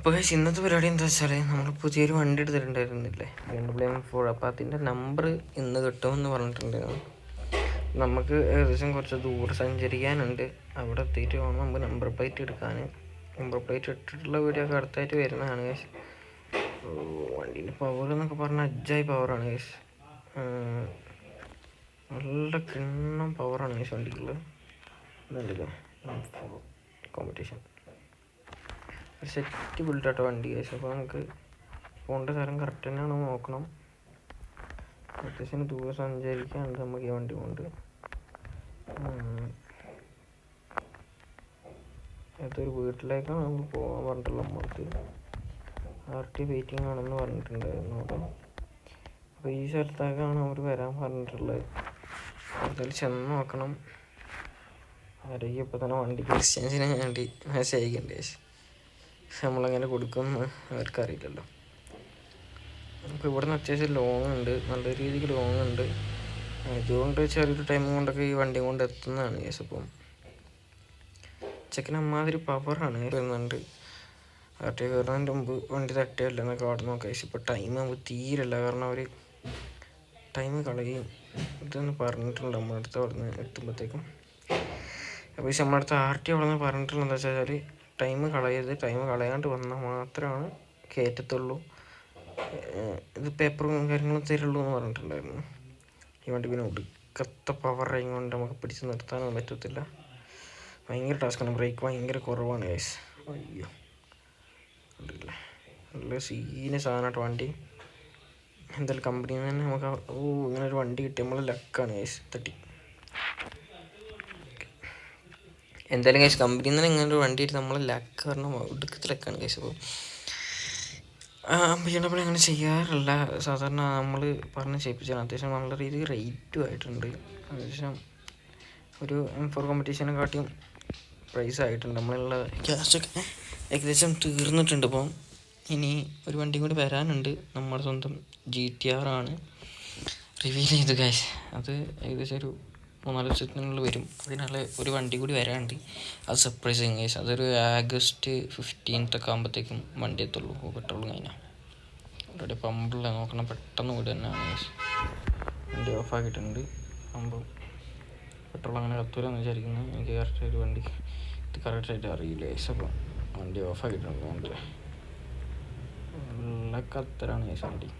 അപ്പോൾ ഇന്നത്തെ പരിപാടി എന്താ വെച്ചാൽ നമ്മൾ പുതിയൊരു വണ്ടി എടുത്തിട്ടുണ്ടായിരുന്നില്ലേ, BMW M4. അപ്പോൾ അതിൻ്റെ നമ്പർ ഇന്ന് കിട്ടുമെന്ന് പറഞ്ഞിട്ടുണ്ടായിരുന്നു. നമുക്ക് ഏകദേശം കുറച്ച് ദൂരം സഞ്ചരിക്കാനുണ്ട്. അവിടെ എത്തിയിട്ട് വേണം നമുക്ക് നമ്പർ പ്ലേറ്റ് എടുക്കാൻ. നമ്പർ പ്ലേറ്റ് ഇട്ടിട്ടുള്ള വീഡിയോ ഒക്കെ അടുത്തായിട്ട് വരുന്നതാണ് ഗൈസ്. വണ്ടീൻ്റെ പവർ എന്നൊക്കെ പറഞ്ഞാൽ അജ്ജായി പവറാണ് ഗൈസ്. നല്ല കിണ്ണം പവറാണ് ഗൈസ് വണ്ടിക്കുള്ളത്. ഇതുണ്ടല്ലേ കോമ്പറ്റീഷൻ ഒരു സെറ്റ് ബിൽഡാട്ടോ വണ്ടി ഗൈസ്. അപ്പോൾ നമുക്ക് പോകേണ്ട സ്ഥലം കറക്റ്റ് തന്നെയാണോ നോക്കണം. അത്യാവശ്യം ദൂരം സഞ്ചരിക്കാനുണ്ട് നമുക്ക് ഈ വണ്ടി കൊണ്ട്. അതൊരു വീട്ടിലേക്കാണ് നമ്മൾ പോകാൻ പറഞ്ഞിട്ടുള്ളത്. നമ്മൾക്ക് RT വെയിറ്റിംഗ് ആണെന്ന് പറഞ്ഞിട്ടുണ്ടായിരുന്നു അവിടെ. അപ്പോൾ ഈ സ്ഥലത്തേക്കാണ് അവർ വരാൻ പറഞ്ഞിട്ടുള്ളത്. അതിൽ ചെന്ന് നോക്കണം. ആരെങ്കിലും ഇപ്പോൾ തന്നെ വണ്ടി ക്രിസ്ത്യൻസിന് വേണ്ടി മെസ്സേജ് അയക്കണ്ടേ, നമ്മളങ്ങനെ കൊടുക്കുമെന്ന് അവർക്കറിയില്ലല്ലോ. അപ്പോൾ ഇവിടെ നിന്ന് അത്യാവശ്യം ലോങ് ഉണ്ട്, നല്ല രീതിക്ക് ലോങ് ഉണ്ട്. അതുകൊണ്ട് ചെറിയൊരു ടൈം കൊണ്ടൊക്കെ ഈ വണ്ടി കൊണ്ട് എത്തുന്നതാണ് കേസ്. അപ്പം ചെക്കൻ അമ്മാതിരി പവറാണ് വരുന്നുണ്ട്. RT കയറുന്നതിൻ്റെ മുമ്പ് വണ്ടി തട്ടിയല്ല എന്നൊക്കെ അവിടെ നോക്കാം കേസ്. ഇപ്പോൾ ടൈം നമുക്ക് തീരല്ല, കാരണം അവർ ടൈം കളയും ഇതെന്ന് പറഞ്ഞിട്ടുണ്ട് നമ്മുടെ അടുത്ത് അവിടെ നിന്ന് എത്തുമ്പോഴത്തേക്കും. അപ്പോൾ ഈ നമ്മുടെ അടുത്ത് RT അവിടെ നിന്ന് പറഞ്ഞിട്ടുള്ളത് എന്താ വെച്ചാൽ ടൈം കളയരുത്, ടൈം കളയാണ്ട് വന്നാൽ മാത്രമാണ് കയറ്റത്തുള്ളൂ, ഇത് പേപ്പറും കാര്യങ്ങളും തരുള്ളൂ എന്ന് പറഞ്ഞിട്ടുണ്ടായിരുന്നു. ഈ വണ്ടി പിന്നെ ഒടുക്കത്തെ പവറായി കൊണ്ട് നമുക്ക് പിടിച്ച് നിർത്താനൊന്നും പറ്റത്തില്ല. ഭയങ്കര ടാസ്ക്കാണ്. ബ്രേക്ക് ഭയങ്കര കുറവാണ് ഗൈസ്. അയ്യോ കണ്ടില്ലേ, നല്ല സീന സാധനമായിട്ട് വണ്ടി. എന്തായാലും കമ്പനിയിൽ നിന്ന് തന്നെ നമുക്ക് ഇങ്ങനെ ഒരു വണ്ടി കിട്ടി നമ്മൾ ലക്കാണ് ഗൈസ്. തട്ടി എന്തായാലും ഗൈസ് കമ്പനിയിൽ നിന്ന് ഇങ്ങനെ ഒരു വണ്ടി കിട്ടി നമ്മൾ ലക്ക് പറഞ്ഞാൽ ഒടുക്കത്തിൽ ലക്കാണ് ഗൈസ്. അപ്പോൾ ചെയ്യണപ്പോൾ അങ്ങനെ ചെയ്യാറില്ല സാധാരണ. നമ്മൾ പറഞ്ഞ് ചെയ്യിപ്പിച്ചാണ്. അത്യാവശ്യം നല്ല രീതിയിൽ റേറ്റും ആയിട്ടുണ്ട്. അത്യാവശ്യം ഒരു M4 കോമ്പറ്റീഷനെ കാട്ടിയും പ്രൈസ് ആയിട്ടുണ്ട്. നമ്മളുള്ള ക്യാഷൊക്കെ ഏകദേശം തീർന്നിട്ടുണ്ട്. അപ്പം ഇനി ഒരു വണ്ടിയും കൂടി വരാനുണ്ട്. നമ്മുടെ സ്വന്തം GTR ആണ് റിവീൽ ചെയ്ത് ഗൈസ്. അത് ഏകദേശം ഒരു 3-4 ദിവസത്തിനുള്ളിൽ വരും. അതിനുള്ള ഒരു വണ്ടി കൂടി വരാനുണ്ട്. അത് സർപ്രൈസിങ് ഗൈസ്. അതൊരു August 15th ഒക്കെ ആകുമ്പോഴത്തേക്കും വണ്ടി എത്തുള്ളൂ. പെട്രോളും കഴിഞ്ഞാൽ ഇവിടെ പമ്പില്ല, നോക്കണം പെട്ടെന്ന് വീട് തന്നെയാണ് ഗൈസ്. വണ്ടി ഓഫാക്കിയിട്ടുണ്ട്. പമ്പ് പെട്രോൾ അങ്ങനെ കത്തൂലെന്ന് വിചാരിക്കുന്നത്. എനിക്ക് കറക്റ്റായിട്ട് വണ്ടി ഇത് കറക്റ്റായിട്ട് അറിയില്ല ഗൈസ്. അപ്പോൾ വണ്ടി ഓഫാക്കിയിട്ടുണ്ട്. വണ്ടി നല്ല കത്തരാണ് ഗൈസ് വണ്ടി.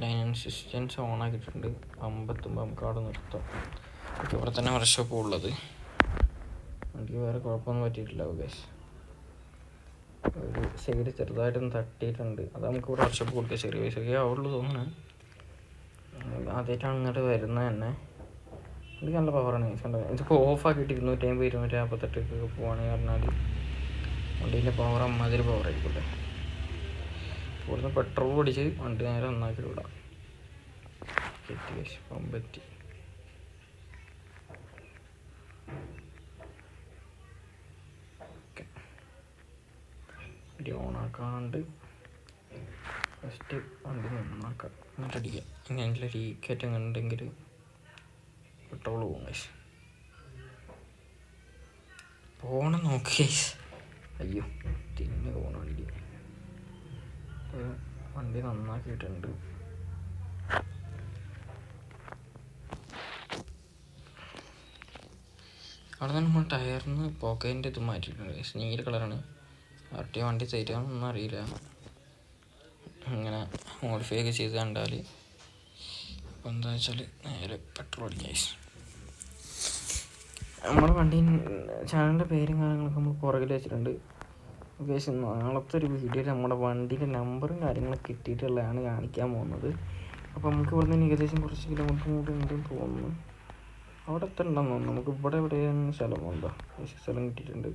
ലൈൻ അസിസ്റ്റൻസ് ഓണാക്കിയിട്ടുണ്ട്. പമ്പെത്തുമ്പോൾ നമുക്ക് അവിടെ നിർത്താം. ഇവിടെ തന്നെ വർക്ക്ഷോപ്പ് ഉള്ളത്. വണ്ടിക്ക് വേറെ കുഴപ്പമൊന്നും പറ്റിയിട്ടില്ല ഗൈസ്. ഒരു സൈഡ് ചെറുതായിട്ടൊന്ന് തട്ടിയിട്ടുണ്ട്. അത് നമുക്ക് ഇവിടെ വർക്ക്ഷോപ്പ് കൊടുക്കുക. ചെറിയ പൈസയൊക്കെ ആവുള്ളൂ തോന്നുന്നു. ആദ്യമായിട്ടാണ് ഇങ്ങോട്ട് വരുന്നത് തന്നെ. എനിക്ക് നല്ല പവറാണ് ഗൈസ്. ഇതിപ്പോൾ ഓഫാക്കിയിട്ട് 250 258 പോവുകയാണെങ്കിൽ പറഞ്ഞാൽ വണ്ടീൻ്റെ പവർ അമ്മാതിരി പവറായിരിക്കില്ലേ. ഇവിടുന്ന് പെട്രോൾ പിടിച്ച് വണ്ടി നേരെ നന്നാക്കി വിടാം. എത്തി ഗൈസ്, പമ്പെത്തി. വണ്ടി ഓണാക്കാണ്ട് ഫസ്റ്റ് വണ്ടി നന്നാക്കാം, എന്നിട്ട് അടിക്കാം. ഇങ്ങനെ ലീക്കേറ്റം കണ്ടെങ്കിൽ പെട്രോൾ പോകും ഗൈസ്. പോകണം നോക്ക് ഗൈസ്. അയ്യോ തിന്നെ പോകണം വണ്ടി. വണ്ടി നന്നാക്കിയിട്ടുണ്ട്. അവിടെ നിന്ന് നമ്മൾ ടയറിന് പോക്കറ്റിൻ്റെ ഇത് മാറ്റിയിട്ടുണ്ട് ഗൈസ്. നീല കളറാണ്. RT വണ്ടി തരുമെന്നൊന്നും അറിയില്ല. ഇങ്ങനെ മോഡിഫൈ ഒക്കെ ചെയ്ത് കണ്ടാൽ. അപ്പോൾ എന്താ വെച്ചാൽ നേരെ പെട്രോൾ അടിക്കാം ഗൈസ്. നമ്മുടെ വണ്ടി ചാനലിൻ്റെ പേരും കാര്യങ്ങളൊക്കെ നമ്മൾ പുറകിൽ വെച്ചിട്ടുണ്ട് ഗൈസ്. നാളത്തെ ഒരു വീഡിയോയിൽ നമ്മുടെ വണ്ടീൻ്റെ നമ്പറും കാര്യങ്ങളൊക്കെ കിട്ടിയിട്ടുള്ളതാണ് കാണിക്കാൻ പോകുന്നത്. അപ്പോൾ നമുക്ക് ഇവിടെ നിന്ന് ഏകദേശം കുറച്ച് കിലോമീറ്റർ കൂടി ഉണ്ടെന്ന് തോന്നുന്നു. അവിടെ എത്തണ്ടെന്ന് തോന്നുന്നു. നമുക്ക് ഇവിടെ എവിടെയാണ് സ്ഥലമുണ്ടോ? സ്ഥലം കിട്ടിയിട്ടുണ്ട്.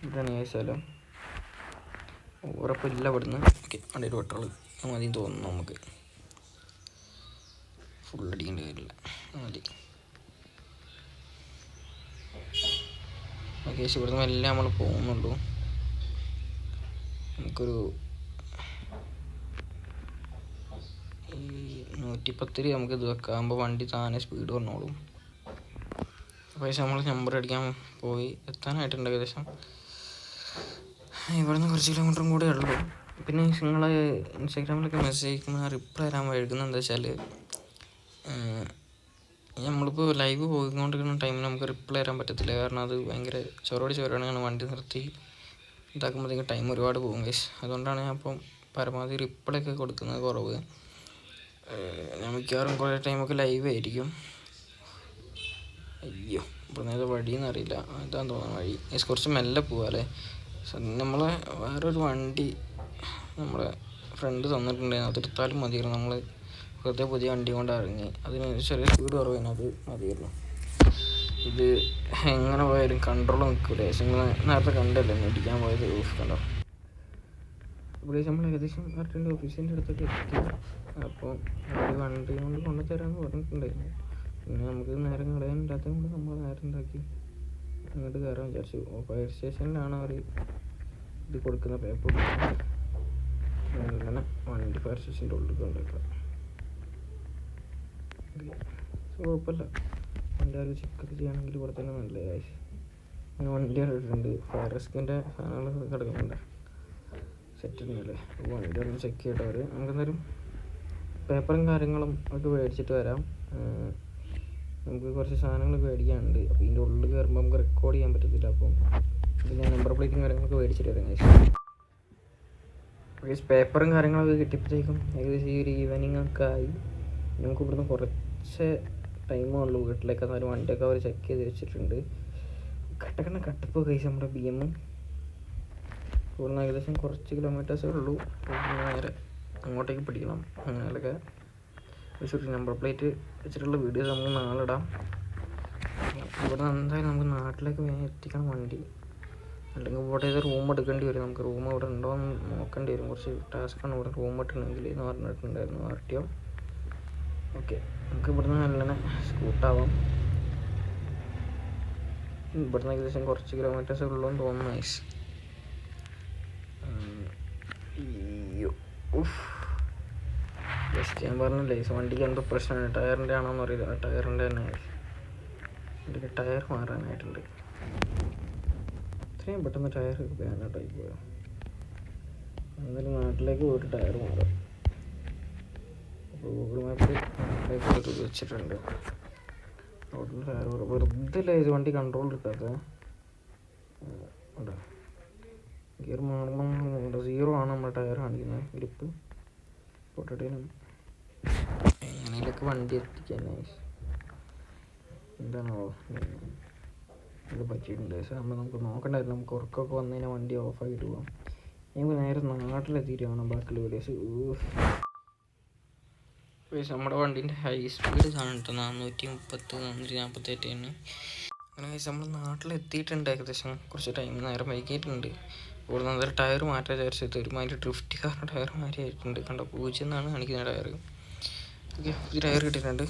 ഇതാണ് ഈ സ്ഥലം. ഉറപ്പില്ല ഇവിടുന്ന്. ഓക്കെ, വണ്ടിയിൽ പെട്രോൾ മതി തോന്നുന്നു. നമുക്ക് ഫുൾ അടിക്കേണ്ട കാര്യമില്ല, മതി. ഓക്കെ, ഇവിടുന്ന് എല്ലാം നമ്മൾ പോകുന്നുള്ളൂ. നമുക്കൊരു 110 നമുക്ക് ഇത് വെക്കാകുമ്പോൾ വണ്ടി താനെ സ്പീഡ് വന്നോളും. അപ്പോൾ നമ്മൾ നമ്പർ അടിക്കാൻ പോയി എത്താനായിട്ടുണ്ട് ഏകദേശം. ഇവിടുന്ന് കുറച്ച് കിലോമീറ്ററും കൂടെ ഉള്ളൂ. പിന്നെ നിങ്ങൾ ഇൻസ്റ്റാഗ്രാമിലൊക്കെ മെസ്സേജ് അയക്കുമ്പോൾ റിപ്ലൈ തരാൻ വൈകുന്നത് എന്താ വെച്ചാൽ, നമ്മളിപ്പോൾ ലൈവ് പോയിക്കൊണ്ടിരിക്കുന്ന ടൈമിൽ നമുക്ക് റിപ്ലൈ തരാൻ പറ്റത്തില്ല. കാരണം അത് ഭയങ്കര ചോരോടെയാണ് വണ്ടി നിർത്തി ഇതാക്കുമ്പോഴത്തേക്കും ടൈം ഒരുപാട് പോകും ഗൈസ്. അതുകൊണ്ടാണ് ഞാൻ അപ്പം പരമാവധി റിപ്ലൈ ഒക്കെ കൊടുക്കുന്നത് കുറവ്. ഞാൻ മിക്കവാറും കുറേ ടൈമൊക്കെ ലൈവ് ആയിരിക്കും. അയ്യോ ഇവിടുന്ന് വഴിയെന്ന് അറിയില്ല, ഇതാന്ന് തോന്നുന്നു വഴി. ഗൈസ് കുറച്ച് മെല്ലെ പോവാല്ലേ. നമ്മളെ വേറൊരു വണ്ടി നമ്മളെ ഫ്രണ്ട് തന്നിട്ടുണ്ടായിരുന്നു, അതെടുത്താലും മതിയായിരുന്നു. നമ്മൾ വെറുതെ പുതിയ വണ്ടി കൊണ്ട് ഇറങ്ങി, അതിന് ചെറിയ സ്പീഡ് കുറവായിരുന്നു, അത് മതിയായിരുന്നു. ഇത് എങ്ങനെ പോയാലും കൺട്രോൾ നിൽക്കില്ല. നിങ്ങൾ നേരത്തെ കണ്ടല്ലേ ഇടിക്കാൻ പോയത്, കണ്ടോ. അപ്പോൾ നമ്മൾ ഏകദേശം കറക്റ്റ് ഓഫീസിൻ്റെ അടുത്തൊക്കെ എത്തി. അപ്പോൾ അവർ വണ്ടി കൊണ്ട് കൊണ്ടുതരാമെന്ന് പറഞ്ഞിട്ടുണ്ടായിരുന്നു. പിന്നെ നമുക്ക് നേരം കളയാനില്ലാത്തത് കൊണ്ട് നമ്മൾ നേരം ഉണ്ടാക്കി അങ്ങോട്ട് കയറാൻ വിചാരിച്ചു. ഫയർ സ്റ്റേഷനിലാണ് അവർ ഇത് കൊടുക്കുന്ന പേപ്പർ. അങ്ങനെ വണ്ടി ഫയർ സ്റ്റേഷൻ്റെ ഉള്ളിൽ കൊണ്ടുവയ്ക്കാം. കുഴപ്പമില്ല, വണ്ടി ആരും ചെക്കൊക്കെ ചെയ്യുകയാണെങ്കിൽ ഇവിടെ തന്നെ നല്ല കാശ്. അങ്ങനെ വണ്ടി ഇട്ടിട്ടുണ്ട്. ഫയർ റെസ്ക്യൂവിൻ്റെ സാധനങ്ങൾ കിടക്കുന്നുണ്ട്, സെറ്റ് ഉണ്ടല്ലേ. അപ്പോൾ വണ്ടി ഒന്ന് ചെക്ക് ചെയ്തിട്ട് അവർ നമുക്കെന്തായാലും പേപ്പറും കാര്യങ്ങളും ഒക്കെ മേടിച്ചിട്ട് വരാം. നമുക്ക് കുറച്ച് സാധനങ്ങളൊക്കെ മേടിക്കാനുണ്ട്. അപ്പോൾ ഇതിൻ്റെ ഉള്ളിൽ കയറുമ്പോൾ നമുക്ക് റെക്കോർഡ് ചെയ്യാൻ പറ്റത്തില്ല. അപ്പം പിന്നെ നമ്പർ പ്ലേറ്റും കാര്യങ്ങളൊക്കെ മേടിച്ചിട്ട് വരാം ഗൈസ്. പേപ്പറും കാര്യങ്ങളൊക്കെ കിട്ടിയപ്പോഴത്തേക്കും ഏകദേശം ഈ ഒരു ഈവനിങ് ഒക്കെ ആയി. നമുക്ക് ഇവിടുന്ന് കുറച്ച് ടൈമേ ഉള്ളൂ വീട്ടിലേക്ക്. എന്നാലും വണ്ടിയൊക്കെ അവർ ചെക്ക് ചെയ്ത് വെച്ചിട്ടുണ്ട്. കട്ടപ്പ് കഴിച്ച് നമ്മുടെ BM ഇവിടുന്ന് ഏകദേശം കുറച്ച് കിലോമീറ്റേഴ്സേ ഉള്ളൂ. നേരെ അങ്ങോട്ടേക്ക് പിടിക്കണം. അങ്ങനെയൊക്കെ വെച്ചിട്ട് നമ്പർ പ്ലേറ്റ് വെച്ചിട്ടുള്ള വീഡിയോസ് നമുക്ക് നാളെ ഇടാം. ഇവിടെ എന്തായാലും നമുക്ക് നാട്ടിലേക്ക് എത്തിക്കണം വണ്ടി, അല്ലെങ്കിൽ ഇവിടെ ഏത് റൂം എടുക്കേണ്ടി വരും. നമുക്ക് റൂം ഇവിടെ ഉണ്ടോ എന്ന് നോക്കേണ്ടി വരും. കുറച്ച് ടാസ്ക്കാണ് ഇവിടെ റൂം ഇട്ടുണ്ടെങ്കിൽ എന്ന് പറഞ്ഞിട്ടുണ്ടായിരുന്നു RTO. ഓക്കെ, നമുക്ക് ഇവിടുന്ന് നല്ലോണം സ്കൂട്ടാവാം. ഇവിടുന്ന് ഏകദേശം കുറച്ച് കിലോമീറ്റേഴ്സ് ഉള്ളൂ എന്ന് തോന്നുന്നു നൈസ്. ജസ്റ്റ് ഞാൻ പറഞ്ഞില്ലേ വണ്ടിക്ക് എന്തോ പ്രശ്നമാണ്. ടയറിൻ്റെ ആണോന്ന് അറിയില്ല. ആ ടയറിൻ്റെ തന്നെ വണ്ടിക്ക് ടയർ മാറാനായിട്ടുണ്ട്. ഇത്രയും പെട്ടെന്ന് ടയർ ബാനായിട്ടായി പോയോ. എന്തായാലും നാട്ടിലേക്ക് പോയിട്ട് ടയർ മാറാം. അപ്പോൾ ഗൂഗിൾ മാപ്പിൽ നാട്ടിലേക്ക് വെച്ചിട്ടുണ്ട്. റോഡിൽ ടയർ വെറുതെ ഇത് വണ്ടി കൺട്രോൾ എടുക്കാത്ത ഉണ്ടോ. ഗിയർ മാറുമ്പോൾ 0 ആണ് നമ്മുടെ ടയർ കാണിക്കുന്നത്. ഗ്രിപ്പ് പൊട്ടേനും എങ്ങനെയൊക്കെ വണ്ടി എത്തിക്കാൻ എന്താണോ ഇത് പറ്റിയിട്ടുണ്ട്. നമ്മൾ നമുക്ക് നോക്കണ്ടായിരുന്നു. നമുക്ക് ഉറക്കമൊക്കെ വന്നു കഴിഞ്ഞാൽ വണ്ടി ഓഫാക്കിയിട്ട് പോകാം. ഞങ്ങൾ നേരെ നാട്ടിലെത്തിയിട്ട് വേണം ബാക്കിയുള്ള വീഡിയോസ്. നമ്മുടെ വണ്ടീൻ്റെ ഹൈ സ്പീഡ് കാണിട്ട് 430 448 അങ്ങനെ നമ്മൾ നാട്ടിലെത്തിയിട്ടുണ്ട്. ഏകദേശം കുറച്ച് ടൈം നേരം വൈകിയിട്ടുണ്ട്. ഇവിടെ നിന്ന് ടയർ മാറ്റാൻ വിചാരിച്ചത് ഒരുമാതിരി ഡ്രിഫ്റ്റ് കാരണം ടയർ മാറ്റിയിട്ടുണ്ട്. കണ്ടോ 0 എന്നാണ് കാണിക്കുന്ന ടയർ. ഓക്കെ, ഈ ടയർ കിട്ടിയിട്ടുണ്ട്.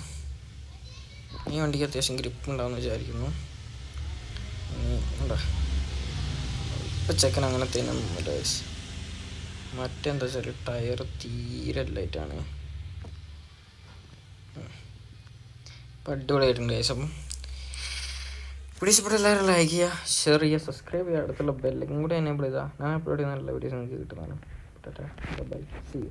ഈ വണ്ടിക്ക് അത്യാവശ്യം ഗ്രിപ്പ് ഉണ്ടാവുമെന്ന് വിചാരിക്കുന്നു. ഉണ്ടോ ഇപ്പം ചെക്കൻ അങ്ങനത്തെ ഒന്നുമില്ല. മറ്റെന്താ വെച്ചാൽ ടയർ തീരെ ലൈറ്റാണ്. ഇപ്പം അടിപൊളിയായിട്ടുണ്ട് ഗൈസ്. അപ്പം വീഡിയോസ് എല്ലാവരും ലൈക്ക് ചെയ്യുക, ഷെയർ ചെയ്യുക, സബ്സ്ക്രൈബ് ചെയ്യുക. അടുത്തുള്ള ബെല്ലും കൂടെ എനേബിൾ ചെയ്താൽ ഞാൻ അപ്ലോഡ് ചെയ്യുന്ന നല്ല വീഡിയോസ് നിങ്ങൾക്ക് കിട്ടുന്നതാണ്. Bye, see U.